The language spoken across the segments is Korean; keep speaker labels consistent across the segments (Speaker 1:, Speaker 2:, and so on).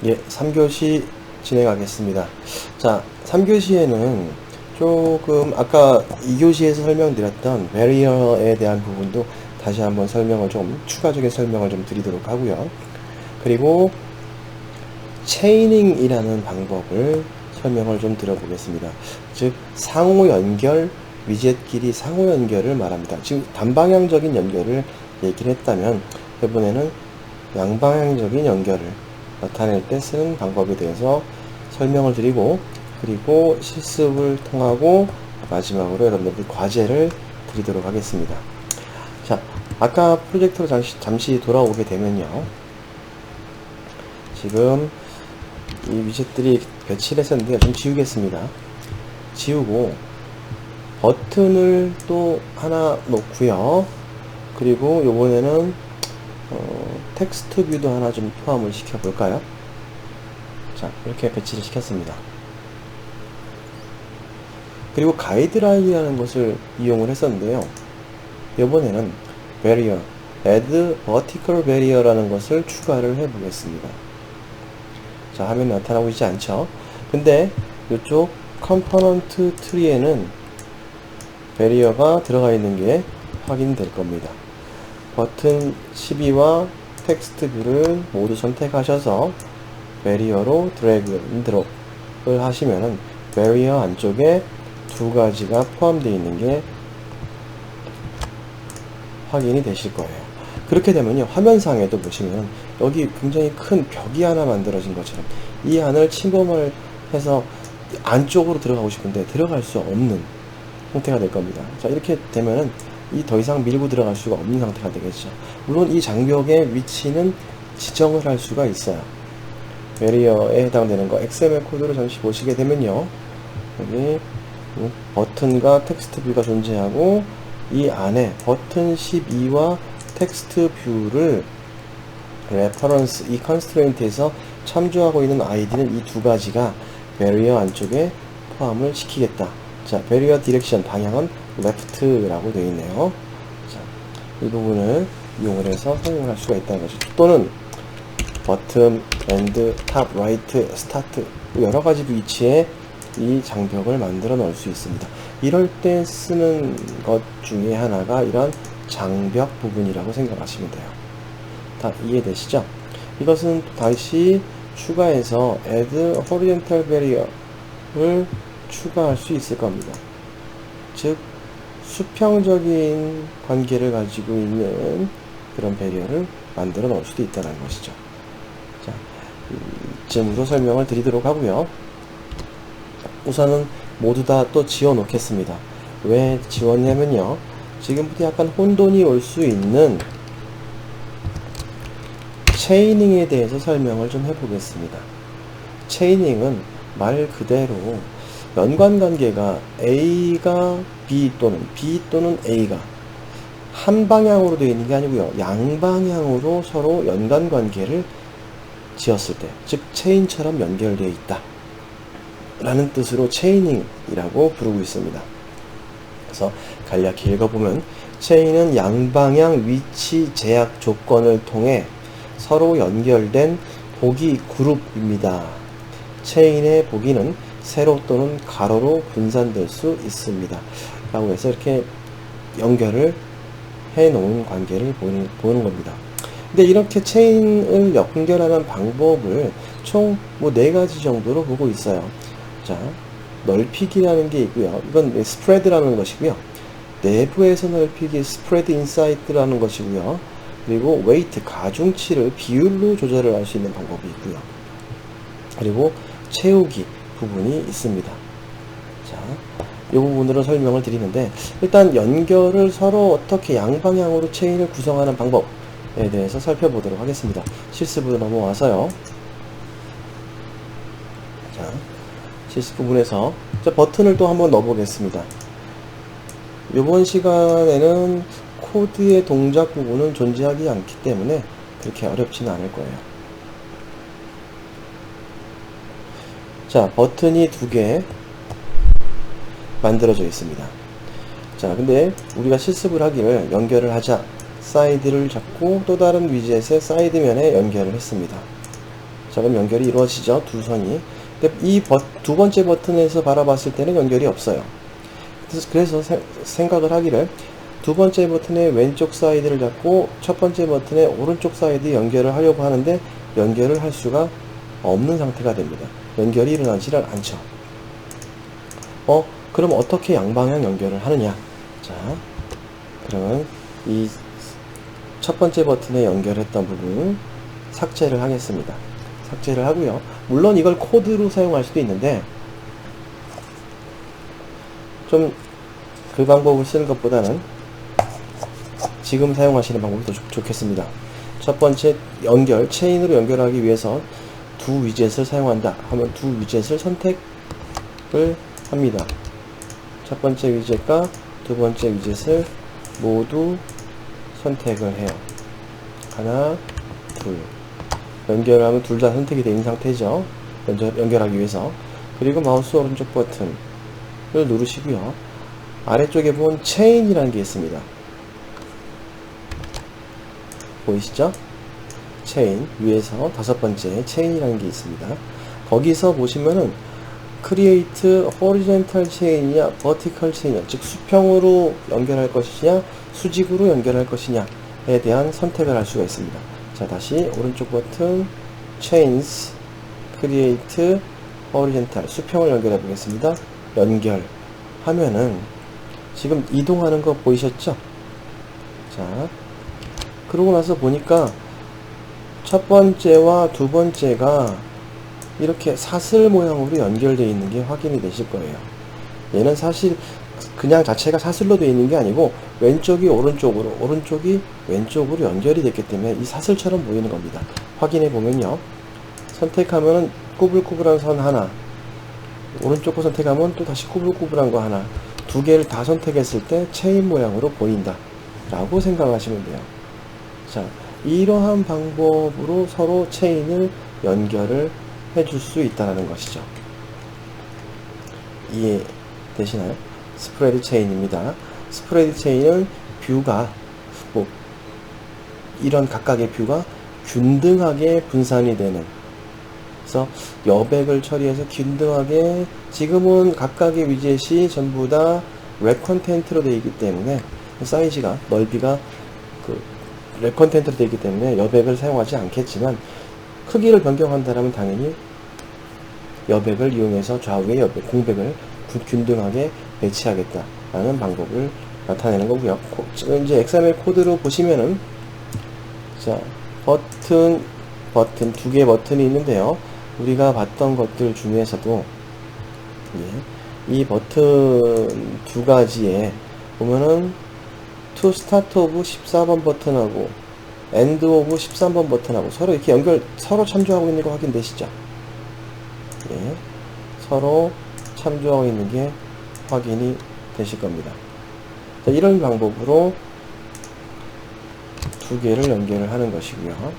Speaker 1: 예, 3교시 진행하겠습니다. 자, 3교시에는 조금 아까 2교시에서 설명드렸던 베리어에 대한 부분도 다시 한번 추가적인 설명을 좀 드리도록 하고요. 그리고 체이닝이라는 방법을 설명을 좀 들어보겠습니다. 즉, 상호 연결, 위젯끼리 상호 연결을 말합니다. 지금 단방향적인 연결을 얘기를 했다면, 이번에는 양방향적인 연결을 나타낼 때 쓰는 방법에 대해서 설명을 드리고, 그리고 실습을 통하고 마지막으로 여러분들 과제를 드리도록 하겠습니다. 자, 아까 프로젝터로 잠시 돌아오게 되면요, 지금 이 위젯들이 배치를 했었는데 좀 지우겠습니다. 지우고 버튼을 또 하나 놓고요. 그리고 요번에는 텍스트 뷰도 하나 좀 포함을 시켜볼까요? 자, 이렇게 배치를 시켰습니다. 그리고 가이드라인이라는 것을 이용을 했었는데요. 이번에는 barrier, add vertical barrier라는 것을 추가를 해보겠습니다. 자, 화면에 나타나고 있지 않죠? 근데 이쪽 컴포넌트 트리에는 barrier가 들어가 있는 게 확인될 겁니다. 버튼 12와 텍스트 뷰를 모두 선택하셔서 barrier로 드래그 앤 드롭을 하시면은 barrier 안쪽에 두 가지가 포함되어 있는 게 확인이 되실 거예요. 그렇게 되면요, 화면상에도 보시면 여기 굉장히 큰 벽이 하나 만들어진 것처럼 이 안을 침범을 해서 안쪽으로 들어가고 싶은데 들어갈 수 없는 형태가 될 겁니다. 자, 이렇게 되면은 이 더 이상 밀고 들어갈 수가 없는 상태가 되겠죠. 물론 이 장벽의 위치는 지정을 할 수가 있어요. 베리어에 해당되는 거 XML 코드로 잠시 보시게 되면요, 여기 버튼과 텍스트 뷰가 존재하고, 이 안에 버튼 12와 텍스트 뷰를 레퍼런스, 이 컨스트레인트에서 참조하고 있는 아이디는 이 두 가지가 베리어 안쪽에 포함을 시키겠다. 자, 베리어 디렉션 방향은 left라고 되어 있네요. 자, 이 부분을 이용을 해서 사용을 할 수가 있다는 거죠. 또는 버튼, 엔드, 탑, 라이트, 스타트, 여러 가지 위치에 이 장벽을 만들어 넣을 수 있습니다. 이럴 때 쓰는 것 중에 하나가 이런 장벽 부분이라고 생각하시면 돼요. 다 이해되시죠? 이것은 다시 추가해서 add horizontal barrier를 추가할 수 있을 겁니다. 즉, 수평적인 관계를 가지고 있는 그런 배리어를 만들어 넣을 수도 있다는 것이죠. 자, 이쯤으로 설명을 드리도록 하고요. 우선은 모두 다 또 지워 놓겠습니다. 왜 지웠냐면요, 지금부터 약간 혼돈이 올 수 있는 체이닝에 대해서 설명을 좀 해보겠습니다. 체이닝은 말 그대로 연관관계가 A가 B 또는 A가 한 방향으로 되어 있는 게 아니고요, 양방향으로 서로 연관관계를 지었을 때, 즉 체인처럼 연결되어 있다 라는 뜻으로 체이닝이라고 부르고 있습니다. 그래서 간략히 읽어보면, 체인은 양방향 위치 제약 조건을 통해 서로 연결된 보기 그룹입니다. 체인의 보기는 세로 또는 가로로 분산될 수 있습니다. 라고 해서 이렇게 연결을 해 놓은 관계를 보는 겁니다. 근데 이렇게 체인을 연결하는 방법을 총 4가지 정도로 보고 있어요. 자, 넓히기라는 게 있고요. 이건 스프레드라는 것이고요. 내부에서 넓히기, 스프레드 인사이드라는 것이고요. 그리고 웨이트, 가중치를 비율로 조절을 할 수 있는 방법이 있고요. 그리고 채우기 부분이 있습니다. 자, 이 부분으로 설명을 드리는데, 일단 연결을 서로 어떻게 양방향으로 체인을 구성하는 방법에 대해서 살펴보도록 하겠습니다. 실습으로 넘어와서요. 자, 실습 부분에서 버튼을 또 한번 넣어 보겠습니다. 이번 시간에는 코드의 동작 부분은 존재하지 않기 때문에 그렇게 어렵지는 않을 거예요. 자, 버튼이 2개 만들어져 있습니다. 자, 근데 우리가 실습을 하기를 연결을 하자, 사이드를 잡고 또 다른 위젯의 사이드면에 연결을 했습니다. 자, 자, 그럼 연결이 이루어지죠. 두 선이. 근데 이 두 번째 버튼에서 바라봤을 때는 연결이 없어요. 그래서 생각을 하기를 두 번째 버튼의 왼쪽 사이드를 잡고 첫 번째 버튼의 오른쪽 사이드 연결을 하려고 하는데 연결을 할 수가 없는 상태가 됩니다. 연결이 일어나지를 않죠. 그럼 어떻게 양방향 연결을 하느냐? 자, 그러면 이 첫 번째 버튼에 연결했던 부분 삭제를 하겠습니다. 삭제를 하고요. 물론 이걸 코드로 사용할 수도 있는데 좀 그 방법을 쓰는 것보다는 지금 사용하시는 방법이 더 좋겠습니다. 첫 번째 연결, 체인으로 연결하기 위해서 두 위젯을 사용한다 하면 두 위젯을 선택을 합니다. 첫 번째 위젯과 두 번째 위젯을 모두 선택을 해요. 하나, 둘. 연결하면 둘 다 선택이 되어 있는 상태죠. 연결하기 위해서. 그리고 마우스 오른쪽 버튼을 누르시고요. 아래쪽에 보면 체인이라는 게 있습니다. 보이시죠? 체인 위에서 다섯 번째 체인이라는 게 있습니다. 거기서 보시면은 크리에이트 호리젠탈 체인이냐 버티컬 체인이냐, 즉 수평으로 연결할 것이냐 수직으로 연결할 것이냐에 대한 선택을 할 수가 있습니다. 자, 다시 오른쪽 버튼 체인스 크리에이트 호리젠탈 수평을 연결해 보겠습니다. 연결하면은 지금 이동하는 거 보이셨죠? 자, 그러고 나서 보니까 첫 번째와 두 번째가 이렇게 사슬 모양으로 연결되어 있는 게 확인이 되실 거예요. 얘는 사실 그냥 자체가 사슬로 되어 있는 게 아니고 왼쪽이 오른쪽으로 오른쪽이 왼쪽으로 연결이 됐기 때문에 이 사슬처럼 보이는 겁니다. 확인해 보면요, 선택하면 꾸불꾸불한 선 하나, 오른쪽 거 선택하면 또 다시 꾸불꾸불한 거 하나, 두 개를 다 선택했을 때 체인 모양으로 보인다 라고 생각하시면 돼요. 자, 이러한 방법으로 서로 체인을 연결을 해줄 수 있다는 것이죠. 이해되시나요? 스프레드 체인입니다. 스프레드 체인은 뷰가 이런 각각의 뷰가 균등하게 분산이 되는, 그래서 여백을 처리해서 균등하게, 지금은 각각의 위젯이 전부 다 랩 컨텐트로 되어 있기 때문에 사이즈가 넓이가 랩 컨텐트로 되어 있기 때문에 여백을 사용하지 않겠지만 크기를 변경한다면 당연히 여백을 이용해서 좌우의 여백, 공백을 균등하게 배치하겠다라는 방법을 나타내는 거고요. 이제 XML 코드로 보시면은, 자, 버튼 두 개 버튼이 있는데요. 우리가 봤던 것들 중에서도 이 버튼 두 가지에 보면은 to start of 14번 버튼하고 end of 13번 버튼하고 서로 이렇게 서로 참조하고 있는 거 확인되시죠? 예, 서로 참조하고 있는 게 확인이 되실 겁니다. 자, 이런 방법으로 두 개를 연결을 하는 것이고요.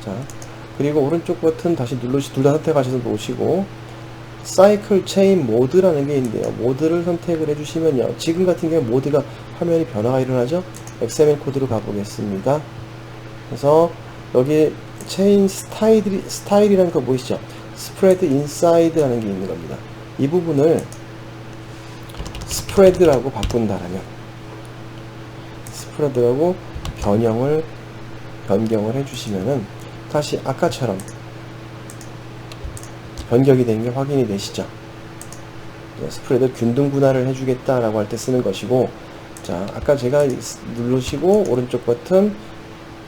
Speaker 1: 자, 그리고 오른쪽 버튼 다시 둘 다 선택하셔서 놓으시고 사이클 체인 모드라는 게 있는데요. 모드를 선택을 해주시면요, 지금 같은 경우 모드가 화면이 변화가 일어나죠. XML 코드로 가보겠습니다. 그래서 여기 체인 스타일이라는 거 보이시죠? 스프레드 인사이드라는 게 있는 겁니다. 이 부분을 스프레드라고 바꾼다라면, 스프레드라고 변경을 해주시면은 다시 아까처럼 변경이 된 게 확인이 되시죠? 스프레드 균등 분할을 해주겠다라고 할 때 쓰는 것이고, 자, 아까 제가 누르시고 오른쪽 버튼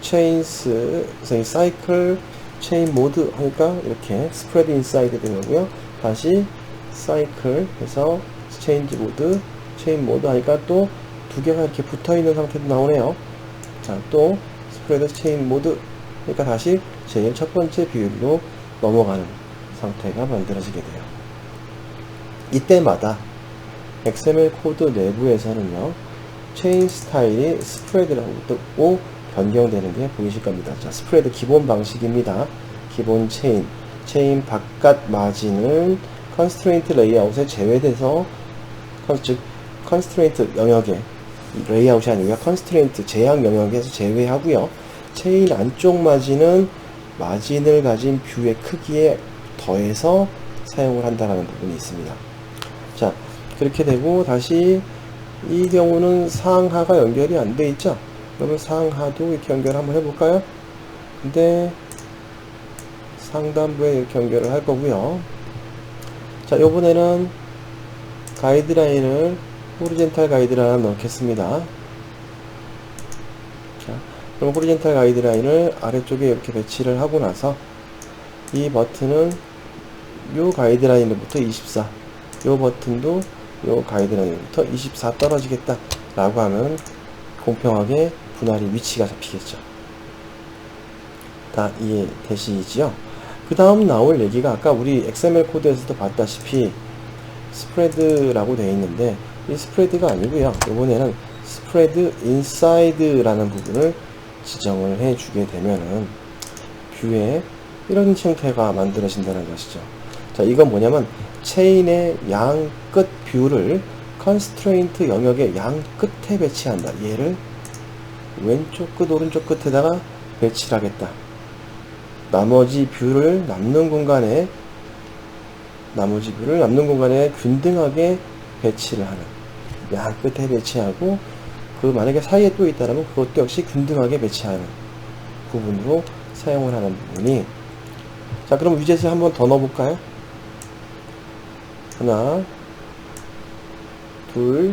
Speaker 1: 체인스 사이클 체인 모드 하니까 이렇게 스프레드 인사이드 되고요. 다시 사이클 해서 체인지 모드 체인 모드 하니까 또 두 개가 이렇게 붙어 있는 상태도 나오네요. 자, 또 스프레드 체인 모드 그러니까 다시 제일 첫 번째 비율로 넘어가는 상태가 만들어지게 돼요. 이때마다 XML 코드 내부에서는요, 체인 스타일이 스프레드라고 변경되는 게 보이실 겁니다. 자, 스프레드 기본 방식입니다. 기본 체인 바깥 마진은 컨스트레인트 레이아웃에 제외돼서, 즉 컨스트레인트 영역에, 레이아웃이 아니라 컨스트레인트 제약 영역에서 제외하고요. 체인 안쪽 마진은 마진을 가진 뷰의 크기에 더해서 사용을 한다는 부분이 있습니다. 자, 그렇게 되고 다시 이 경우는 상하가 연결이 안 돼 있죠. 그러면 상하도 이렇게 연결 한번 해볼까요? 근데 상단부에 이렇게 연결을 할 거고요. 자, 요번에는 가이드라인을 호리젠탈 가이드라인 넣겠습니다. 자, 그럼 호리젠탈 가이드라인을 아래쪽에 이렇게 배치를 하고 나서 이 버튼은 요 가이드라인부터 24, 요 버튼도 요 가이드라인부터 24 떨어지겠다 라고 하면 공평하게 분할이 위치가 잡히겠죠. 다 이해되시지요? 그 다음 나올 얘기가 아까 우리 XML 코드에서도 봤다시피 스프레드라고 되어 있는데 이 스프레드가 아니고요. 이번에는 스프레드 인사이드라는 부분을 지정을 해 주게 되면은 뷰에 이런 형태가 만들어진다는 것이죠. 자, 이건 뭐냐면 체인의 양 끝 뷰를 컨스트레인트 영역의 양 끝에 배치한다. 얘를 왼쪽 끝 오른쪽 끝에다가 배치를 하겠다. 나머지 뷰를 남는 공간에 균등하게 배치를 하는, 양 끝에 배치하고 그 만약에 사이에 또 있다면 그것도 역시 균등하게 배치하는 부분으로 사용을 하는 부분이. 자, 그럼 위젯을 한번 더 넣어볼까요? 하나, 둘,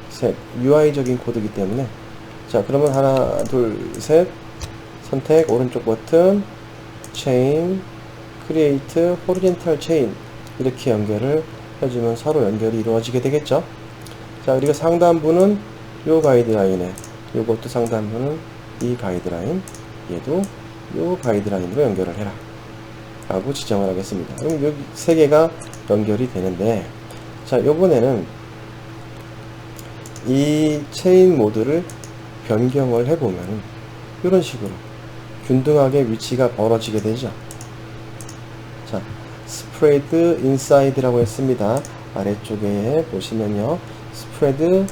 Speaker 1: 셋. UI적인 코드이기 때문에. 자, 그러면 하나, 둘, 셋. 선택, 오른쪽 버튼, 체인, 크리에이트, 호리젠탈 체인. 이렇게 연결을 해주면 서로 연결이 이루어지게 되겠죠. 자, 그리고 상단부는 요 가이드라인에, 요것도 상단부는 이 가이드라인, 얘도 요 가이드라인으로 연결을 해라 라고 지정을 하겠습니다. 그럼 여기 세 개가 연결이 되는데, 자, 요번에는 이 체인 모드를 변경을 해보면 이런 식으로 균등하게 위치가 벌어지게 되죠. 자, 스프레드 인사이드라고 했습니다. 아래쪽에 보시면요, 스프레드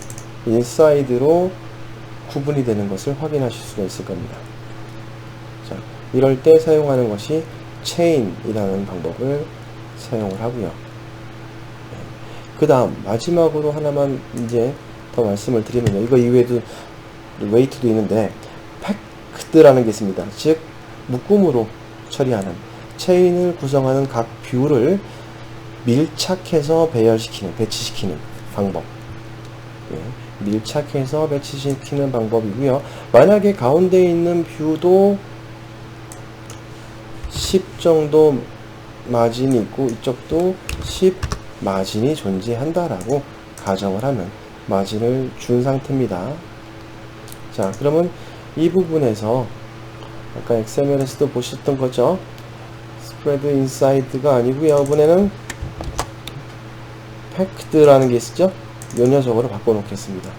Speaker 1: 인사이드로 구분이 되는 것을 확인하실 수가 있을 겁니다. 자, 이럴 때 사용하는 것이 체인이라는 방법을 사용을 하고요. 그 다음 마지막으로 하나만 이제 더 말씀을 드리면요, 이거 이외에도 웨이트도 있는데 팩트라는 게 있습니다. 즉 묶음으로 처리하는, 체인을 구성하는 각 뷰를 밀착해서 배치시키는 방법. 밀착해서 배치시키는 방법이고요. 만약에 가운데 있는 뷰도 10 정도 마진이 있고 이쪽도 10 마진이 존재한다라고 가정을 하면 마진을 준 상태입니다. 자, 그러면 이 부분에서 아까 XML에서도 보셨던 거죠. 스프레드 인사이드가 아니고요, 이번에는 팩트라는 게 있었죠. 요 녀석으로 바꿔 놓겠습니다.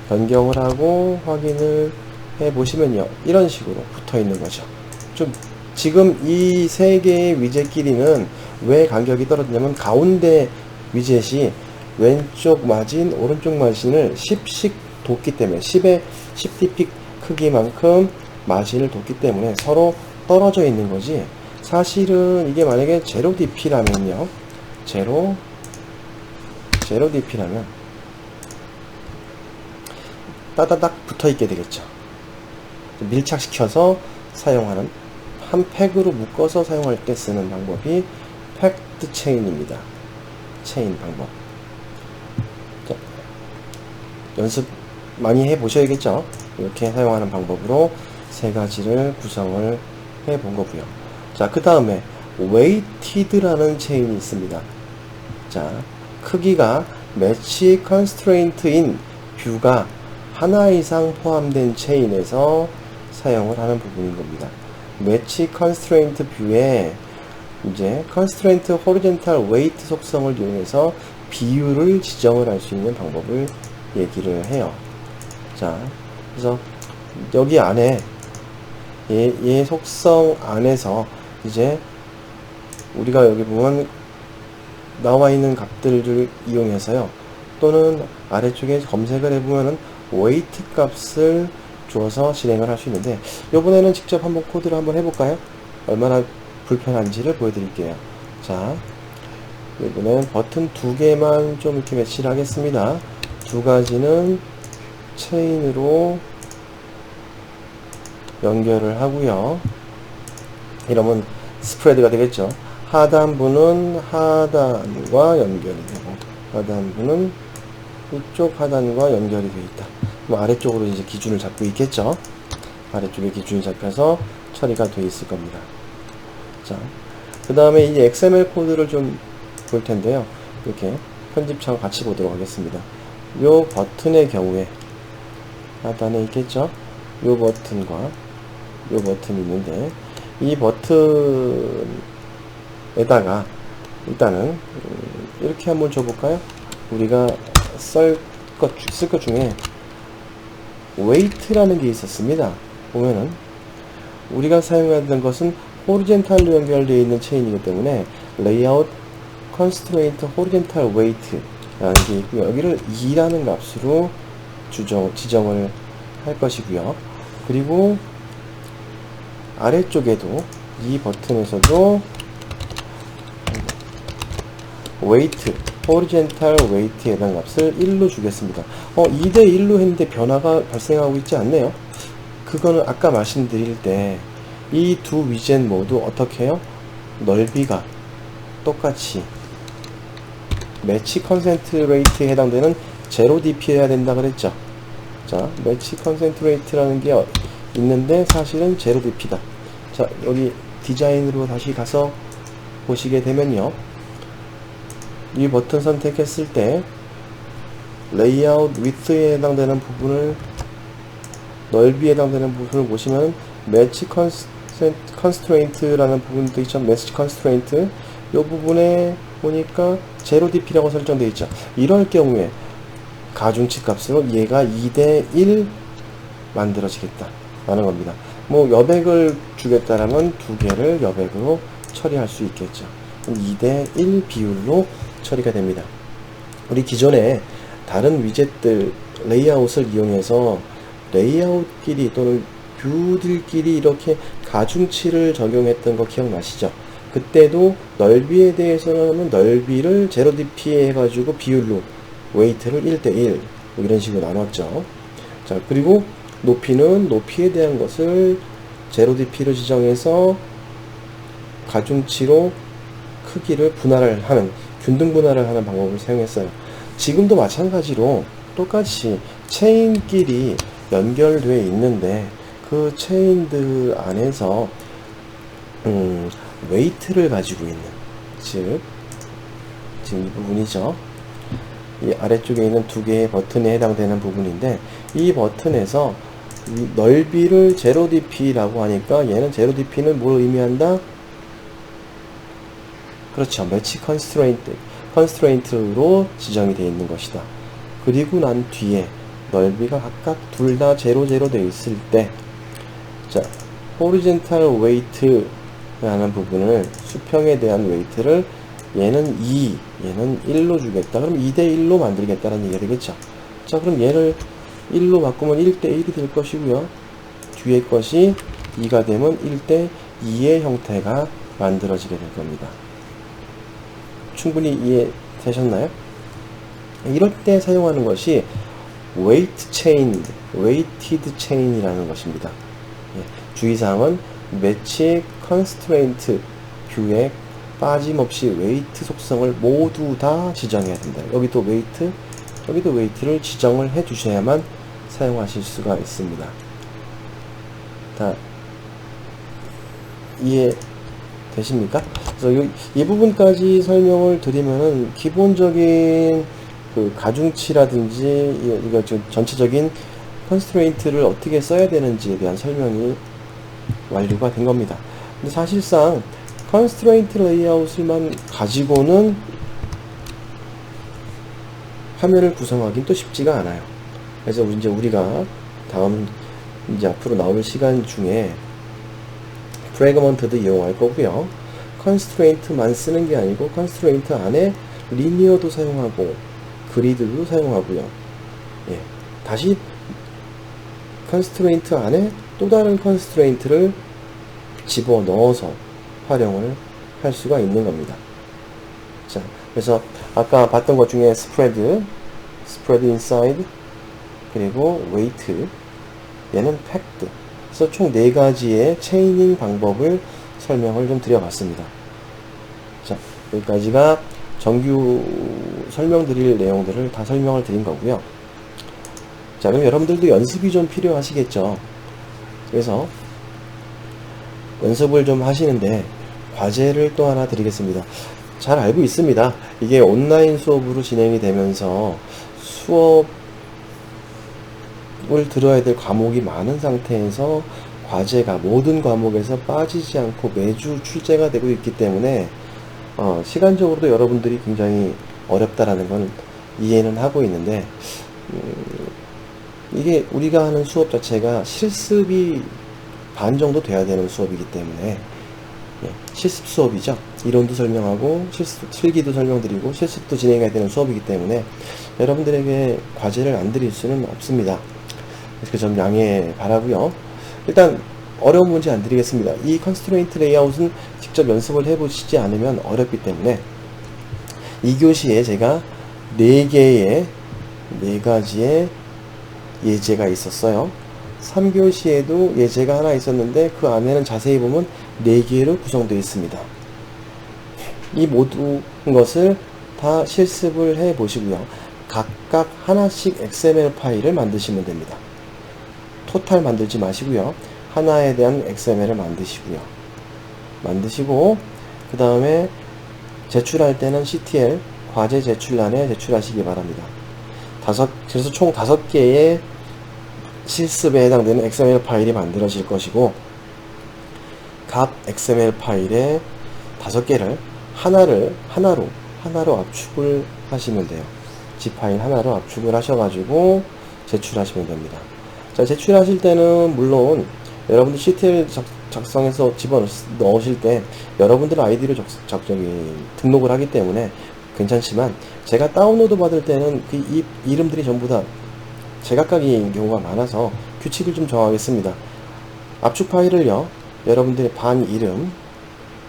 Speaker 1: 변경을 하고 확인을 해 보시면요, 이런 식으로 붙어 있는 거죠. 좀 지금 이 세 개의 위젯끼리는 왜 간격이 떨어지냐면 가운데 위젯이 왼쪽 마진, 오른쪽 마진을 10씩 뒀기 때문에 10dp 크기만큼 마진을 뒀기 때문에 서로 떨어져 있는 거지, 사실은 이게 만약에 0dp라면요, 0dp라면 따다닥 붙어 있게 되겠죠. 밀착시켜서 사용하는, 한 팩으로 묶어서 사용할 때 쓰는 방법이 팩트 체인입니다. 체인 방법. 자, 연습 많이 해 보셔야겠죠. 이렇게 사용하는 방법으로 세 가지를 구성을 해 본 거고요. 자, 그 다음에 웨이티드라는 체인이 있습니다. 자, 크기가 매치 컨스트레인트인 뷰가 하나 이상 포함된 체인에서 사용을 하는 부분인 겁니다. 매치 컨스트레인트 뷰에 이제 컨스트레인트 호리젠탈 웨이트 속성을 이용해서 비율을 지정을 할 수 있는 방법을 얘기를 해요. 자, 그래서 여기 안에 얘 속성 안에서 이제 우리가 여기 보면 나와 있는 값들을 이용해서요, 또는 아래쪽에 검색을 해보면은 웨이트 값을 주어서 진행을 할 수 있는데, 요번에는 직접 한번 코드를 한번 해볼까요? 얼마나 불편한지를 보여드릴게요. 자, 이번엔 버튼 2개만 좀 이렇게 매치를 하겠습니다. 두 가지는 체인으로 연결을 하고요. 이러면 스프레드가 되겠죠. 하단부는 하단과 연결이 되고, 하단부는 이쪽 하단과 연결이 되어 있다. 뭐 아래쪽으로 이제 기준을 잡고 있겠죠. 아래쪽에 기준이 잡혀서 처리가 되어 있을 겁니다. 자, 그 다음에 이 XML 코드를 좀 볼 텐데요. 이렇게 편집창 같이 보도록 하겠습니다. 요 버튼의 경우에 하단에 있겠죠. 요 버튼과 요 버튼이 있는데, 이 버튼에다가 일단은 이렇게 한번 줘볼까요? 우리가 쓸 것 중에 weight라는 게 있었습니다. 보면은 우리가 사용하던 것은 호리젠탈로 연결되어 있는 체인이기 때문에 layout constraint horizontal weight 라는 게 있고요. 여기를 2라는 값으로 지정을 할 것이고요. 그리고 아래쪽에도 이 버튼에서도 weight, horizontal weight에 해당 값을 1로 주겠습니다. 2대 1로 했는데 변화가 발생하고 있지 않네요. 그거는 아까 말씀드릴 때 이 두 위젯 모두 어떻게 해요? 넓이가 똑같이 매치 컨센트 레이트에 해당되는 0dp 해야 된다 그랬죠. 자, 매치 컨센트 레이트라는 게 있는데 사실은 0dp다. 자, 여기 디자인으로 다시 가서 보시게 되면요, 이 버튼 선택했을 때 레이아웃 위드에 해당되는 부분을, 넓이에 해당되는 부분을 보시면 매치 컨스트레인트라는 부분도 있죠. 매치 컨스트레인트, 이 부분에 보니까 0dp라고 설정되어 있죠. 이럴 경우에 가중치 값으로 얘가 2대 1 만들어지겠다 라는 겁니다. 뭐 여백을 주겠다라면 두 개를 여백으로 처리할 수 있겠죠. 2대 1 비율로 처리가 됩니다. 우리 기존에 다른 위젯들 레이아웃을 이용해서 레이아웃끼리 또는 뷰들끼리 이렇게 가중치를 적용했던 거 기억나시죠? 그때도 넓이에 대해서는 넓이를 0dp 해가지고 비율로 웨이트를 1대1 뭐 이런 식으로 나눴죠. 자, 그리고 높이는 높이에 대한 것을 0dp로 지정해서 가중치로 크기를 분할을 하는, 균등 분할을 하는 방법을 사용했어요. 지금도 마찬가지로 똑같이 체인끼리 연결되어 있는데 그 체인들 안에서 웨이트를 가지고 있는, 즉 지금 이 부분이죠. 이 아래쪽에 있는 두 개의 버튼에 해당되는 부분인데, 이 버튼에서 이 넓이를 0dp라고 하니까 얘는 0dp는 뭘 의미한다? 그렇죠. 매치 컨스트레인트로 지정이 되어 있는 것이다. 그리고 난 뒤에 넓이가 각각 둘 다 0, 0 되어 있을 때, 자, horizontal weight 라는 부분을, 수평에 대한 웨이트를 얘는 2, 얘는 1로 주겠다. 그럼 2대 1로 만들겠다는 얘기가 되겠죠. 자, 그럼 얘를 1로 바꾸면 1대 1이 될 것이고요. 뒤에 것이 2가 되면 1대 2의 형태가 만들어지게 될 겁니다. 충분히 이해되셨나요? 이럴 때 사용하는 것이 weighted chain이라는 것입니다. 주의사항은 매치 컨스트레인트 뷰에 빠짐없이 웨이트 속성을 모두 다 지정해야 된다. 여기도 웨이트, 여기도 웨이트를 지정을 해 주셔야만 사용하실 수가 있습니다. 다 이해되십니까? 그래서 이 부분까지 설명을 드리면은 기본적인 그 가중치라든지 이거 전체적인 컨스트레인트를 어떻게 써야 되는지에 대한 설명이 완료가 된 겁니다. 근데 사실상 컨스트레인트 레이아웃을만 가지고는 화면을 구성하기는 또 쉽지가 않아요. 그래서 이제 우리가 다음 이제 앞으로 나올 시간 중에 프래그먼트도 이용할 거고요. 컨스트레인트만 쓰는 게 아니고 컨스트레인트 안에 리니어도 사용하고 그리드도 사용하고요. 예, 다시 컨스트레인트 안에 또 다른 컨스트레인트를 집어넣어서 활용을 할 수가 있는 겁니다. 자, 그래서 아까 봤던 것 중에 spread inside, 그리고 weight, 얘는 packed. 그래서 총 4가지의 체이닝 방법을 설명을 좀 드려봤습니다. 자, 여기까지가 정규 설명드릴 내용들을 다 설명을 드린 거고요. 자, 그럼 여러분들도 연습이 좀 필요하시겠죠. 그래서 연습을 좀 하시는데 과제를 또 하나 드리겠습니다. 잘 알고 있습니다. 이게 온라인 수업으로 진행이 되면서 수업을 들어야 될 과목이 많은 상태에서 과제가 모든 과목에서 빠지지 않고 매주 출제가 되고 있기 때문에 시간적으로도 여러분들이 굉장히 어렵다라는 건 이해는 하고 있는데, 이게 우리가 하는 수업 자체가 실습이 반 정도 돼야 되는 수업이기 때문에, 실습 수업이죠. 이론도 설명하고 실기도 설명드리고 실습도 진행해야 되는 수업이기 때문에 여러분들에게 과제를 안 드릴 수는 없습니다. 그 점 양해 바라고요. 일단 어려운 문제 안 드리겠습니다. 이 컨스트레인트 레이아웃은 직접 연습을 해보시지 않으면 어렵기 때문에 2교시에 제가 4가지의 예제가 있었어요. 3교시에도 예제가 하나 있었는데 그 안에는 자세히 보면 4개로 구성되어 있습니다. 이 모든 것을 다 실습을 해 보시고요. 각각 하나씩 XML 파일을 만드시면 됩니다. 토탈 만들지 마시고요. 하나에 대한 XML을 만드시고 그 다음에 제출할 때는 CTL 과제 제출란에 제출하시기 바랍니다. 그래서 총 5개의 실습에 해당되는 XML 파일이 만들어질 것이고, 각 XML 파일에 5개를 하나로 압축을 하시면 돼요. zip 파일 하나로 압축을 하셔가지고 제출하시면 됩니다. 자, 제출하실 때는 물론 여러분들 CTL 작성해서 집어넣으실 때 여러분들 아이디로 등록을 하기 때문에 괜찮지만, 제가 다운로드 받을 때는 이 이름들이 전부 다 제각각인 경우가 많아서 규칙을 좀 정하겠습니다. 압축 파일을요, 여러분들의 반 이름,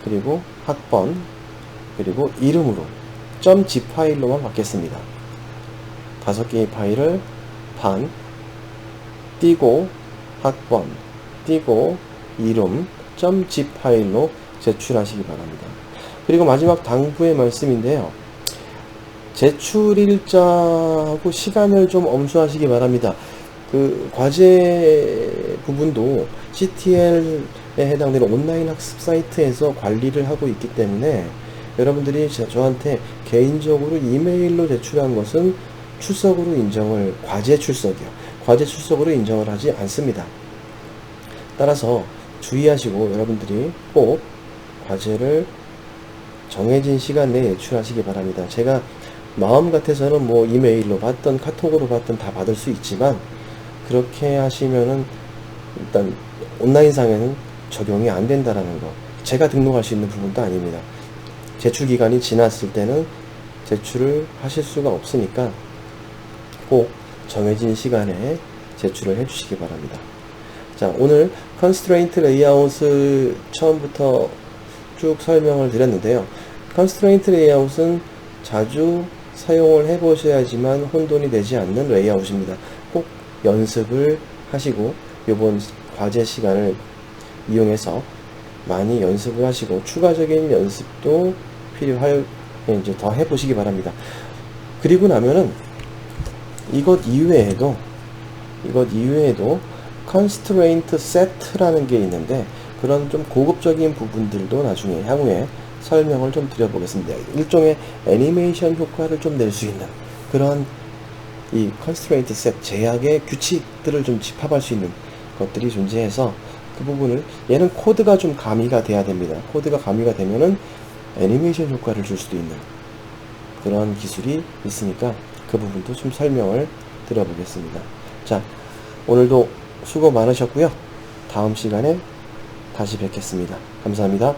Speaker 1: 그리고 학번, 그리고 이름으로 .zip 파일로만 받겠습니다. 5개의 파일을 반 띄고 학번 띄고 이름 .zip 파일로 제출하시기 바랍니다. 그리고 마지막 당부의 말씀인데요. 제출일자하고 시간을 좀 엄수하시기 바랍니다. 그 과제 부분도 CTL에 해당되는 온라인 학습 사이트에서 관리를 하고 있기 때문에 여러분들이 저한테 개인적으로 이메일로 제출한 것은 과제 출석으로 인정을 하지 않습니다. 따라서 주의하시고 여러분들이 꼭 과제를 정해진 시간 내에 제출하시기 바랍니다. 제가 마음 같아서는 뭐 이메일로 받든 카톡으로 받든 다 받을 수 있지만, 그렇게 하시면은 일단 온라인상에는 적용이 안 된다라는 거, 제가 등록할 수 있는 부분도 아닙니다. 제출 기간이 지났을 때는 제출을 하실 수가 없으니까 꼭 정해진 시간에 제출을 해주시기 바랍니다. 자, 오늘 컨스트레인트 레이아웃을 처음부터 쭉 설명을 드렸는데요. 컨스트레인트 레이아웃은 자주 사용을 해보셔야지만 혼돈이 되지 않는 레이아웃입니다. 꼭 연습을 하시고 이번 과제 시간을 이용해서 많이 연습을 하시고 추가적인 연습도 이제 더 해보시기 바랍니다. 그리고 나면은 이것 이외에도 constraint set라는 게 있는데, 그런 좀 고급적인 부분들도 나중에 향후에 설명을 좀 드려보겠습니다. 일종의 애니메이션 효과를 좀 낼 수 있는 그런 이 constraint set 제약의 규칙들을 좀 집합할 수 있는 것들이 존재해서, 그 부분을, 얘는 코드가 좀 가미가 돼야 됩니다. 코드가 가미가 되면은 애니메이션 효과를 줄 수도 있는 그런 기술이 있으니까 그 부분도 좀 설명을 드려보겠습니다. 자, 오늘도 수고 많으셨고요. 다음 시간에 다시 뵙겠습니다. 감사합니다.